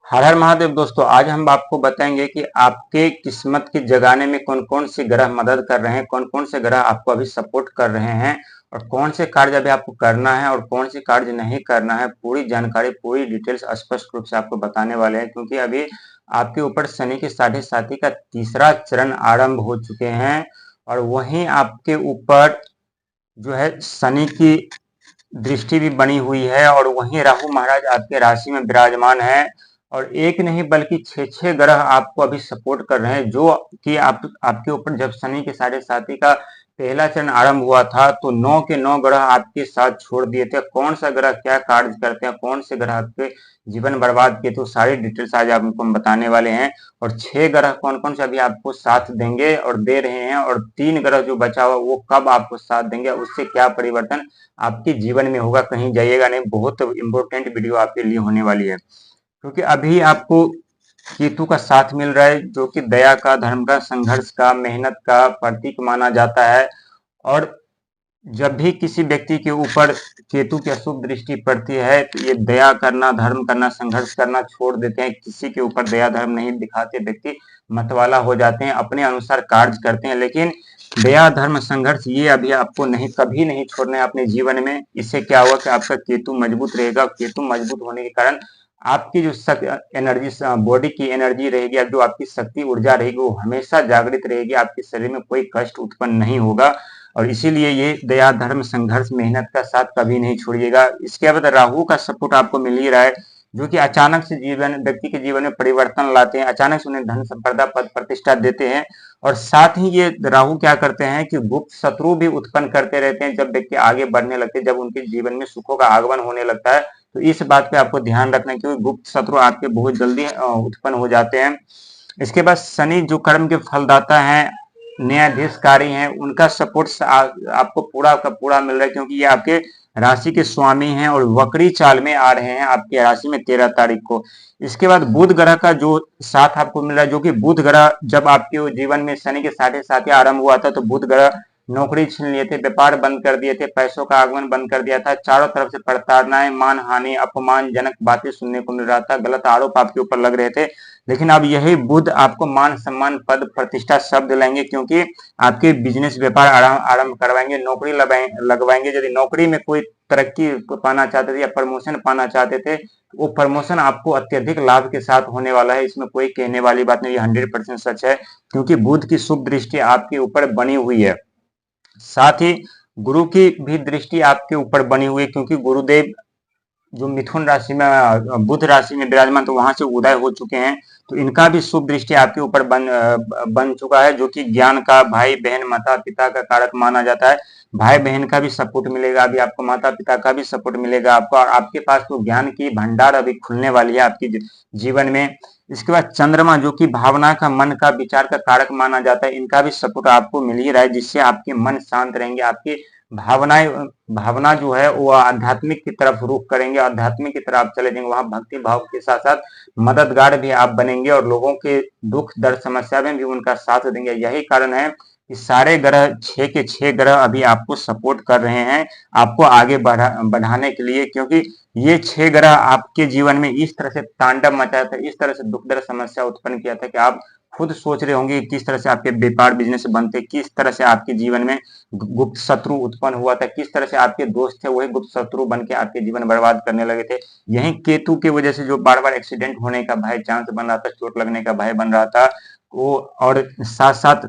हर हर महादेव दोस्तों, आज हम आपको बताएंगे कि आपके किस्मत की जगाने में कौन कौन से ग्रह मदद कर रहे हैं, कौन कौन से ग्रह आपको अभी सपोर्ट कर रहे हैं और कौन से कार्य अभी आपको करना है और कौन से कार्य नहीं करना है। पूरी जानकारी, पूरी डिटेल्स स्पष्ट रूप से आपको बताने वाले हैं, क्योंकि अभी आपके ऊपर शनि के साढ़े साथी का तीसरा चरण आरंभ हो चुके हैं और वहीं आपके ऊपर जो है शनि की दृष्टि भी बनी हुई है और वहीं राहु महाराज आपके राशि में विराजमान है और एक नहीं बल्कि छह छह ग्रह आपको अभी सपोर्ट कर रहे हैं। जो कि आपके ऊपर जब शनि के साढ़े साथी का पहला चरण आरंभ हुआ था तो 9 के 9 ग्रह आपके साथ छोड़ दिए थे। कौन सा ग्रह क्या कार्य करते हैं, कौन से ग्रह आपके जीवन बर्बाद किए, तो सारी डिटेल्स आज आपको हम बताने वाले हैं। और 6 ग्रह कौन कौन से अभी आपको साथ देंगे और दे रहे हैं, और 3 ग्रह जो बचा हुआ वो कब आपको साथ देंगे, उससे क्या परिवर्तन आपके जीवन में होगा। कहीं जाइएगा नहीं, बहुत इंपॉर्टेंट वीडियो आपके लिए होने वाली है, क्योंकि अभी आपको केतु का साथ मिल रहा है, जो कि दया का, धर्म का, संघर्ष का, मेहनत का प्रतीक माना जाता है। और जब भी किसी व्यक्ति के ऊपर केतु की अशुभ दृष्टि पड़ती है तो ये दया करना, धर्म करना, संघर्ष करना छोड़ देते हैं। किसी के ऊपर दया धर्म नहीं दिखाते, व्यक्ति मतवाला हो जाते हैं, अपने अनुसार कार्य करते हैं। लेकिन दया धर्म संघर्ष ये अभी आपको नहीं, कभी नहीं छोड़ना है अपने जीवन में। इससे क्या हुआ कि आपका केतु मजबूत रहेगा। केतु मजबूत होने के कारण आपकी जो एनर्जी, बॉडी की एनर्जी रहेगी, अब जो आपकी शक्ति ऊर्जा रहेगी वो हमेशा जागृत रहेगी। आपके शरीर में कोई कष्ट उत्पन्न नहीं होगा और इसीलिए ये दया धर्म संघर्ष मेहनत का साथ कभी नहीं छोड़िएगा। इसके बाद राहु का सपोर्ट आपको मिल ही रहा है, जो कि अचानक से व्यक्ति के जीवन में परिवर्तन लाते हैं, अचानक से उन्हें धन संपदा पद प्रतिष्ठा देते हैं। और साथ ही ये राहु क्या करते हैं कि गुप्त शत्रु भी उत्पन्न करते रहते हैं। जब व्यक्ति आगे बढ़ने लगते हैं, जब उनके जीवन में सुखों का आगमन होने लगता है, तो इस बात पे आपको ध्यान रखना है, क्योंकि गुप्त शत्रु आपके बहुत जल्दी उत्पन्न हो जाते हैं। इसके बाद शनि जो कर्म के फलदाता हैं, न्यायाधीशकारी हैं, उनका सपोर्ट आपको पूरा का पूरा मिल रहा है, क्योंकि ये आपके राशि के स्वामी हैं और वक्री चाल में आ रहे हैं आपकी राशि में 13 तारीख को। इसके बाद बुध ग्रह का जो साथ आपको मिल रहा है, जो कि बुध ग्रह जब आपके जीवन में शनि के साढ़े साथ आरंभ हुआ था तो बुध ग्रह नौकरी छीन लिए थे, व्यापार बंद कर दिए थे, पैसों का आगमन बंद कर दिया था, चारों तरफ से प्रताड़नाएं, मान हानि, अपमानजनक बातें सुनने को मिल रहा था, गलत आरोप आपके ऊपर लग रहे थे। लेकिन अब यही बुध आपको मान सम्मान पद प्रतिष्ठा शब्द लाएंगे, क्योंकि आपके बिजनेस व्यापार आरंभ करवाएंगे, नौकरी लगवाएंगे। यदि नौकरी में कोई तरक्की पाना चाहते थे या प्रमोशन पाना चाहते थे, वो प्रमोशन आपको अत्यधिक लाभ के साथ होने वाला है। इसमें कोई कहने वाली बात नहीं, 100% सच है, क्योंकि बुध की शुभ दृष्टि आपके ऊपर बनी हुई है। साथ ही गुरु की भी दृष्टि आपके ऊपर बनी हुई है, क्योंकि गुरुदेव जो मिथुन राशि में, बुध राशि में विराजमान, तो वहां से उदय हो चुके हैं, तो इनका भी शुभ दृष्टि आपके ऊपर बन चुका है, जो कि ज्ञान का, भाई बहन माता पिता का कारक माना जाता है। भाई बहन का भी सपोर्ट मिलेगा, अभी आपको माता पिता का भी सपोर्ट मिलेगा आपको, और आपके पास तो ज्ञान की भंडार अभी खुलने वाली है आपके जीवन में। इसके बाद चंद्रमा, जो कि भावना का, मन का, विचार का कारक माना जाता है, इनका भी सपोर्ट आपको मिल ही रहा है, जिससे आपके मन शांत रहेंगे, आपकी भावना जो है वो आध्यात्मिक की तरफ रुख करेंगे, आध्यात्मिक की तरफ आप चले जाएंगे। वहां भक्ति भाव के साथ साथ मददगार भी आप बनेंगे और लोगों के दुख दर्द समस्या में भी उनका साथ देंगे। यही कारण है कि सारे ग्रह, 6 के 6 ग्रह अभी आपको सपोर्ट कर रहे हैं, आपको आगे बढ़ाने के लिए, क्योंकि ये 6 ग्रह आपके जीवन में इस तरह से तांडव मचाया था, इस तरह से दुख दर्द समस्या उत्पन्न किया था कि आप खुद सोच रहे होंगे किस तरह से आपके व्यापार बिजनेस बनते, किस तरह से आपके जीवन में गुप्त शत्रु उत्पन्न हुआ था, किस तरह से आपके दोस्त थे वही गुप्त शत्रु बन के आपके जीवन बर्बाद करने लगे थे। यही केतु की वजह से जो बार बार एक्सीडेंट होने का भय, चांस बन रहा था, चोट लगने का भय बन रहा था वो, और साथ साथ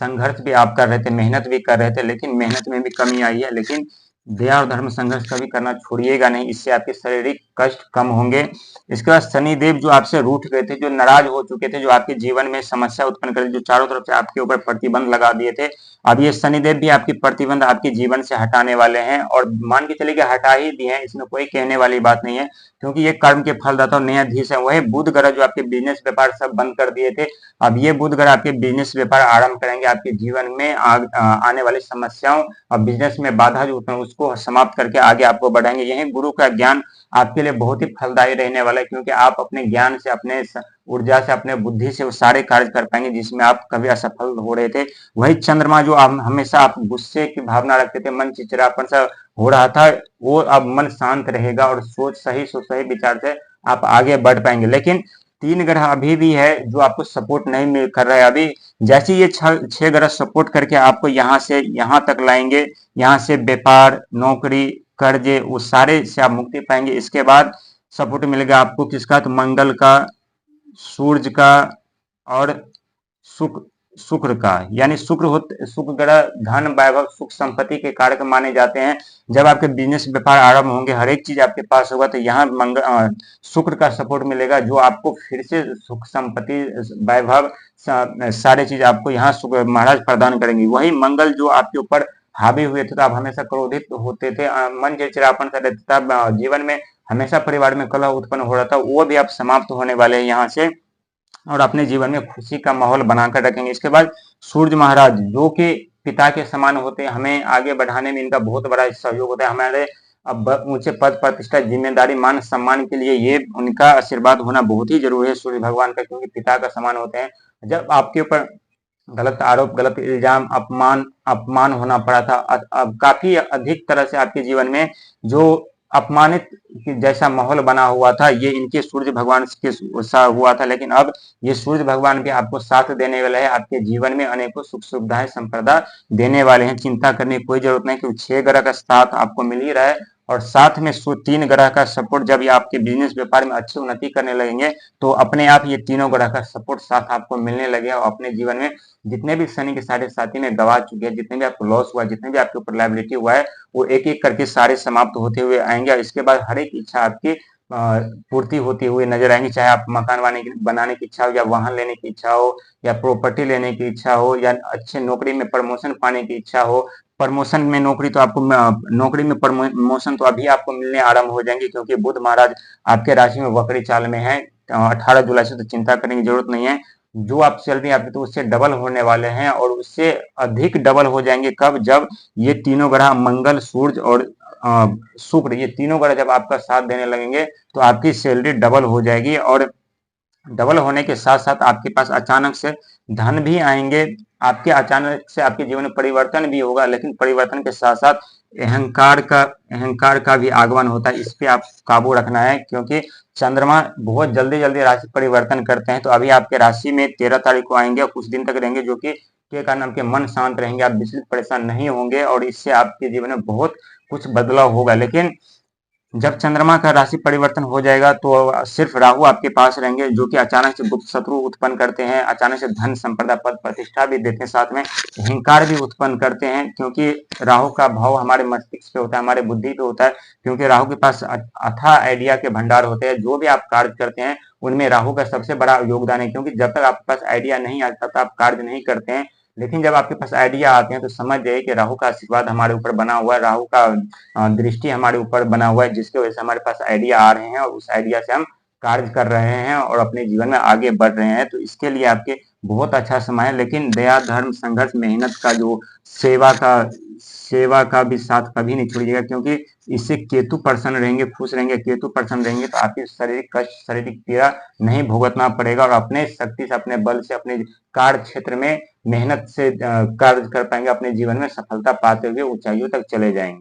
संघर्ष भी आप कर रहे थे, मेहनत भी कर रहे थे, लेकिन मेहनत में भी कमी आई है। लेकिन दया और धर्म संघर्ष कभी करना छोड़िएगा नहीं, इससे आपके शारीरिक कष्ट कम होंगे। इसके बाद शनिदेव जो आपसे रूठ गए थे, जो नाराज हो चुके थे, जो आपके जीवन में समस्या उत्पन्न कर, जो चारों तरफ से आपके ऊपर प्रतिबंध लगा दिए थे, अब ये शनिदेव भी आपकी प्रतिबंध आपके जीवन से हटाने वाले हैं, और मान के चलिए कि हटा ही दिए हैं, इसमें कोई कहने वाली बात नहीं है, क्योंकि ये कर्म के फलदाता और न्यायाधीश है। वही बुध ग्रह जो आपके बिजनेस व्यापार सब बंद कर दिए थे, अब ये बुध ग्रह आपके बिजनेस व्यापार आरंभ करेंगे, आपके जीवन में आने वाली समस्याओं और बिजनेस में बाधा जो होता है उसको समाप्त करके आगे आपको बढ़ाएंगे। यही गुरु का ज्ञान आपके लिए बहुत ही फलदायी रहने वाला है, क्योंकि आप अपने ज्ञान से, अपने ऊर्जा से, अपने बुद्धि से वो सारे कार्य कर पाएंगे जिसमें आप कभी असफल हो रहे थे। वही चंद्रमा जो हमेशा आप गुस्से की भावना रखते थे, मन चिड़चिड़ापन सा हो रहा था, वो अब मन शांत रहेगा और सोच सही विचार से आप आगे बढ़ पाएंगे। लेकिन 3 ग्रह अभी भी है जो आपको सपोर्ट नहीं मिल कर रहा है। अभी जैसे ये 6 ग्रह सपोर्ट करके आपको यहाँ से यहाँ तक लाएंगे, यहाँ से व्यापार, नौकरी, कर्जे, वो सारे से आप मुक्ति पाएंगे। इसके बाद सपोर्ट मिलेगा आपको किसका, तो मंगल का, सूर्य का और शुक्र शुक्र का। यानी शुक्र ग्रह धन, वैभव, सुख संपत्ति के कारक माने जाते हैं। जब आपके बिजनेस व्यापार आरंभ होंगे, हर एक चीज आपके पास होगा, तो यहाँ शुक्र का सपोर्ट मिलेगा जो आपको फिर से सुख संपत्ति, वैभव, सारे चीज आपको यहाँ शुक्र महाराज प्रदान करेंगे। वही मंगल जो आपके ऊपर हावी हुए थे, तो आप हमेशा क्रोधित होते थे, मन चिड़चिड़ापन सा रहता था, जीवन में हमेशा परिवार में कलह उत्पन्न हो रहा था, वो भी आप समाप्त होने वाले हैं यहाँ से, और अपने जीवन में खुशी का माहौल बनाकर रखेंगे। इसके बाद सूर्य महाराज जो कि पिता के समान होते हैं, हमें आगे बढ़ाने में इनका बहुत बड़ा सहयोग होता है। हमारे अब ऊंचे पद, प्रतिष्ठा, जिम्मेदारी, मान सम्मान के लिए ये उनका आशीर्वाद होना बहुत ही जरूरी है सूर्य भगवान का, क्योंकि पिता का समान होते हैं। जब आपके ऊपर गलत आरोप, गलत इल्जाम, अपमान अपमान होना पड़ा था, अब काफी अधिक तरह से आपके जीवन में जो अपमानित जैसा माहौल बना हुआ था, ये इनके सूर्य भगवान के हुआ था। लेकिन अब ये सूर्य भगवान भी आपको साथ देने वाले हैं, आपके जीवन में अनेकों सुख सुविधाएं संप्रदा देने वाले हैं। चिंता करने की कोई जरूरत नहीं, क्योंकि 6 ग्रह का साथ आपको मिल ही रहा है, और साथ में 3 ग्रह का सपोर्ट। जब ये आपके बिजनेस व्यापार में अच्छी उन्नति करने लगेंगे, तो अपने आप ये तीनों ग्रह का सपोर्ट साथ आपको मिलने लगे, और अपने जीवन में जितने भी शनि के साढ़े साथी में गवा चुके हैं, जितने भी आपको लॉस हुआ, जितने भी आपके ऊपर लायबिलिटी हुआ है, वो एक एक करके सारे समाप्त होते हुए आएंगे। और इसके बाद हर एक इच्छा आपकी पूर्ति होती हुई नजर आएंगी। चाहे आप मकान बनाने की इच्छा हो, या वाहन लेने की इच्छा हो, या प्रॉपर्टी लेने की इच्छा हो, या अच्छे नौकरी में प्रमोशन पाने की इच्छा हो। प्रमोशन में नौकरी तो आपको नौकरी में प्रमोशन तो अभी आपको मिलने आरंभ हो जाएंगे, क्योंकि बुध महाराज आपके राशि में वक्री चाल में है। 18 जुलाई से तो चिंता करने की जरूरत नहीं है। जो आप सैलरी आपकी तो उससे डबल होने वाले हैं, और उससे अधिक डबल हो जाएंगे कब, जब ये तीनों ग्रह मंगल, सूर्य और शुक्र, ये तीनों ग्रह जब आपका साथ देने लगेंगे, तो आपकी सैलरी डबल हो जाएगी। और डबल होने के साथ साथ आपके पास अचानक से धन भी आएंगे। आपके अचानक से आपके जीवन में परिवर्तन भी होगा, लेकिन परिवर्तन के साथ साथ अहंकार का भी आगमन होता है। इस पे आप काबू रखना है, क्योंकि चंद्रमा बहुत जल्दी जल्दी राशि परिवर्तन करते हैं। तो अभी आपके राशि में 13 तारीख को आएंगे और कुछ दिन तक रहेंगे, जो कि के कारण आपके मन शांत रहेंगे, आप विचलित परेशान नहीं होंगे, और इससे आपके जीवन में बहुत कुछ बदलाव होगा। लेकिन जब चंद्रमा का राशि परिवर्तन हो जाएगा, तो सिर्फ राहु आपके पास रहेंगे, जो कि अचानक से गुप्त शत्रु उत्पन्न करते हैं, अचानक से धन संपदा, पद प्रतिष्ठा भी देते हैं, साथ में अहंकार भी उत्पन्न करते हैं। क्योंकि राहु का भाव हमारे मस्तिष्क पे होता है, हमारे बुद्धि पे होता है, क्योंकि राहु के पास अथाह आइडिया के भंडार होते हैं। जो भी आप कार्य करते हैं उनमें राहु का सबसे बड़ा योगदान है, क्योंकि जब तक आपके पास आइडिया नहीं आता तब आप कार्य नहीं करते हैं। लेकिन जब आपके पास आइडिया आते हैं, तो समझ जाइए कि राहु का आशीर्वाद हमारे ऊपर बना हुआ है, राहु का दृष्टि हमारे ऊपर बना हुआ है, जिसकी वजह से हमारे पास आइडिया आ रहे हैं, और उस आइडिया से हम कार्य कर रहे हैं और अपने जीवन में आगे बढ़ रहे हैं। तो इसके लिए आपके बहुत अच्छा समय है। लेकिन दया, धर्म, संघर्ष, मेहनत का जो सेवा का भी साथ कभी नहीं छोड़िएगा, क्योंकि इससे केतु प्रसन्न रहेंगे, खुश रहेंगे। केतु प्रसन्न रहेंगे तो आपकी शारीरिक कष्ट, शारीरिक पीड़ा नहीं भुगतना पड़ेगा, और अपने शक्ति से, अपने बल से, अपने कार्य क्षेत्र में मेहनत से कार्य कर पाएंगे, अपने जीवन में सफलता पाते हुए ऊंचाइयों तक चले जाएंगे।